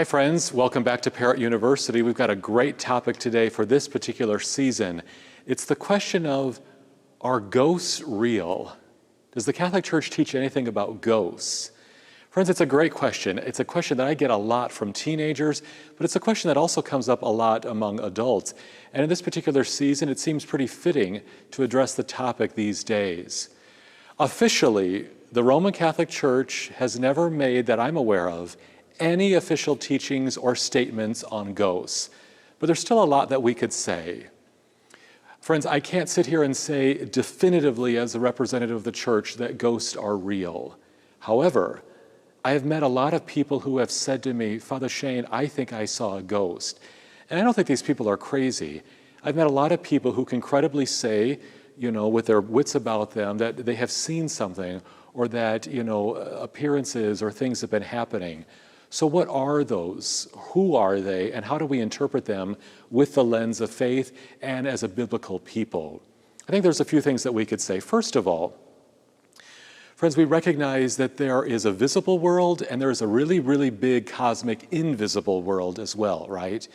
Hi friends, welcome back to Parrott University. We've got a great topic today for this particular season. It's the question of, are ghosts real? Does the Catholic Church teach anything about ghosts? Friends, it's a great question. It's a question that I get a lot from teenagers, but it's a question that also comes up a lot among adults. And in this particular season, it seems pretty fitting to address the topic these days. Officially, the Roman Catholic Church has never made, that I'm aware of, any official teachings or statements on ghosts. But there's still a lot that we could say. Friends, I can't sit here and say definitively as a representative of the church that ghosts are real. However, I have met a lot of people who have said to me, Father Shane, I think I saw a ghost. And I don't think these people are crazy. I've met a lot of people who can credibly say, with their wits about them, that they have seen something or that, appearances or things have been happening. So what are those? Who are they? And how do we interpret them with the lens of faith and as a biblical people? I think there's a few things that we could say. First of all, friends, we recognize that there is a visible world and there is a really, really big cosmic invisible world as well, right?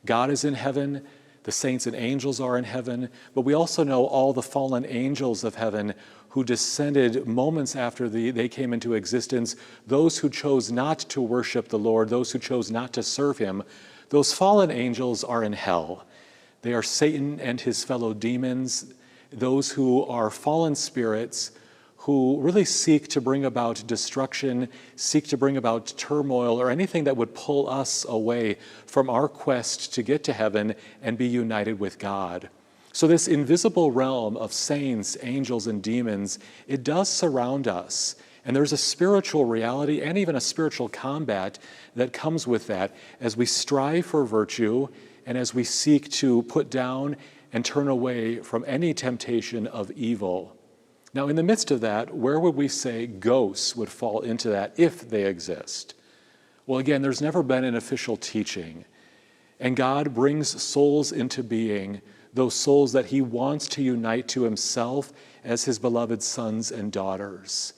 God is in heaven, the saints and angels are in heaven, but we also know all the fallen angels of heaven who descended moments after they came into existence, those who chose not to worship the Lord, those who chose not to serve him. Those fallen angels are in hell. They are Satan and his fellow demons, those who are fallen spirits who really seek to bring about destruction, seek to bring about turmoil, or anything that would pull us away from our quest to get to heaven and be united with God. So this invisible realm of saints, angels, and demons, it does surround us. And there's a spiritual reality and even a spiritual combat that comes with that as we strive for virtue and as we seek to put down and turn away from any temptation of evil. Now, in the midst of that, where would we say ghosts would fall into that if they exist? Well, again, there's never been an official teaching. And God brings souls into being, those souls that he wants to unite to himself as his beloved sons and daughters.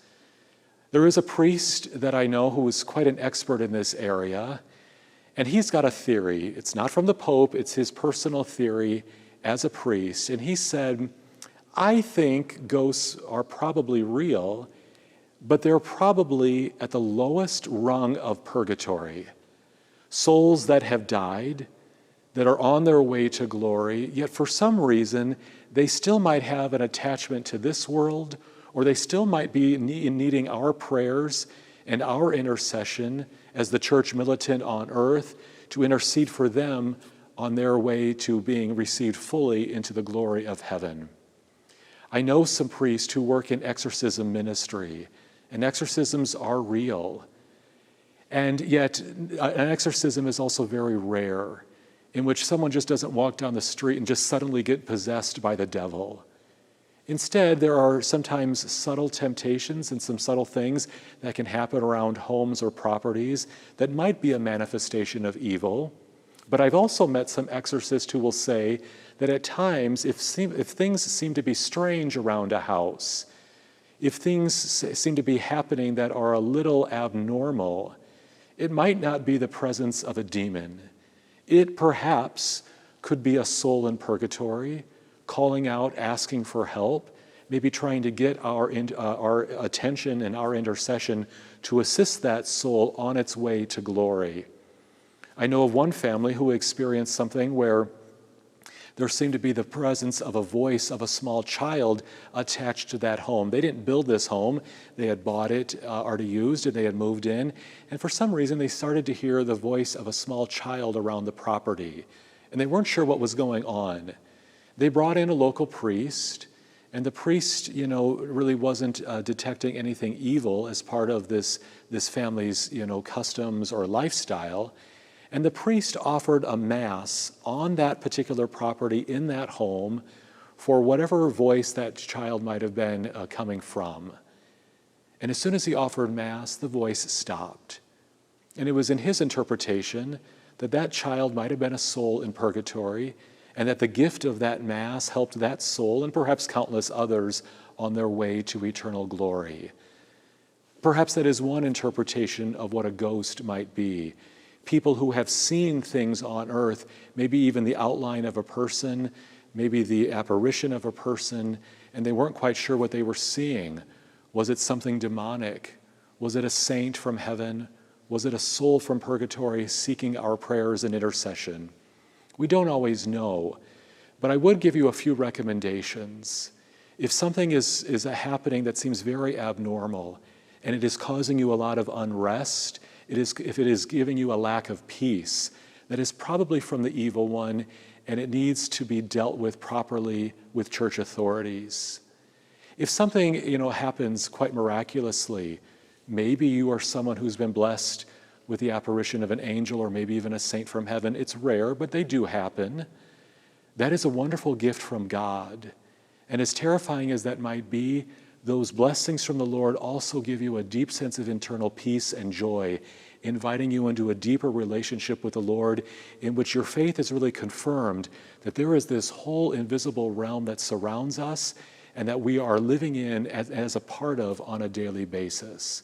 There is a priest that I know who is quite an expert in this area, and he's got a theory. It's not from the Pope, it's his personal theory as a priest. And he said, I think ghosts are probably real, but they're probably at the lowest rung of purgatory. Souls that have died, that are on their way to glory, yet for some reason, they still might have an attachment to this world, or they still might be needing our prayers and our intercession as the church militant on earth to intercede for them on their way to being received fully into the glory of heaven. I know some priests who work in exorcism ministry, and exorcisms are real. And yet, an exorcism is also very rare, in which someone just doesn't walk down the street and just suddenly get possessed by the devil. Instead, there are sometimes subtle temptations and some subtle things that can happen around homes or properties that might be a manifestation of evil. But I've also met some exorcists who will say that at times, if things seem to be strange around a house, if things seem to be happening that are a little abnormal, it might not be the presence of a demon. It perhaps could be a soul in purgatory, calling out, asking for help, maybe trying to get our attention and our intercession to assist that soul on its way to glory. I know of one family who experienced something where there seemed to be the presence of a voice of a small child attached to that home. They didn't build this home. They had bought it, already used, and they had moved in. And for some reason, they started to hear the voice of a small child around the property. And they weren't sure what was going on. They brought in a local priest, and the priest, really wasn't detecting anything evil as part of this family's, customs or lifestyle. And the priest offered a mass on that particular property in that home for whatever voice that child might have been coming from. And as soon as he offered mass, the voice stopped. And it was in his interpretation that that child might have been a soul in purgatory, and that the gift of that mass helped that soul and perhaps countless others on their way to eternal glory. Perhaps that is one interpretation of what a ghost might be. People who have seen things on earth, maybe even the outline of a person, maybe the apparition of a person, and they weren't quite sure what they were seeing. Was it something demonic? Was it a saint from heaven? Was it a soul from purgatory seeking our prayers and intercession? We don't always know, but I would give you a few recommendations. If something is happening that seems very abnormal and it is causing you a lot of unrest, if it is giving you a lack of peace, that is probably from the evil one, and it needs to be dealt with properly with church authorities. If something happens quite miraculously, maybe you are someone who's been blessed with the apparition of an angel or maybe even a saint from heaven. It's rare, but they do happen. That is a wonderful gift from God. And as terrifying as that might be, those blessings from the Lord also give you a deep sense of internal peace and joy, inviting you into a deeper relationship with the Lord in which your faith is really confirmed that there is this whole invisible realm that surrounds us and that we are living in as a part of on a daily basis.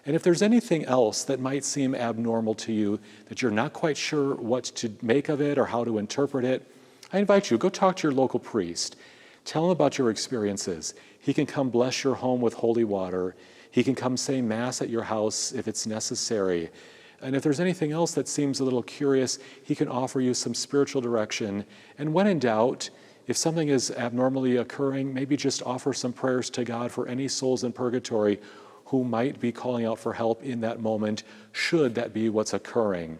And if there's anything else that might seem abnormal to you, that you're not quite sure what to make of it or how to interpret it, I invite you, go talk to your local priest. Tell him about your experiences. He can come bless your home with holy water. He can come say Mass at your house if it's necessary. And if there's anything else that seems a little curious, he can offer you some spiritual direction. And when in doubt, if something is abnormally occurring, maybe just offer some prayers to God for any souls in purgatory who might be calling out for help in that moment, should that be what's occurring.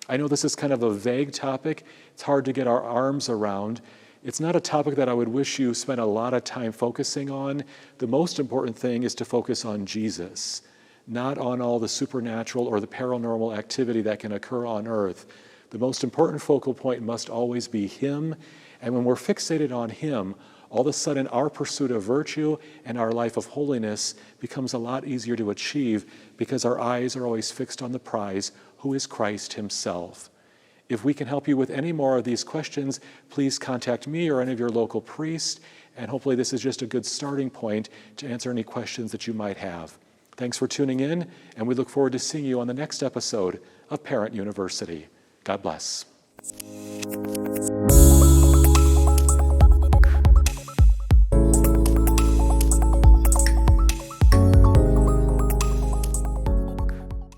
I know this is kind of a vague topic. It's hard to get our arms around. It's not a topic that I would wish you spent a lot of time focusing on. The most important thing is to focus on Jesus, not on all the supernatural or the paranormal activity that can occur on earth. The most important focal point must always be Him, and when we're fixated on Him, all of a sudden our pursuit of virtue and our life of holiness becomes a lot easier to achieve because our eyes are always fixed on the prize, who is Christ Himself. If we can help you with any more of these questions, please contact me or any of your local priests, and hopefully this is just a good starting point to answer any questions that you might have. Thanks for tuning in, and we look forward to seeing you on the next episode of Parent University. God bless.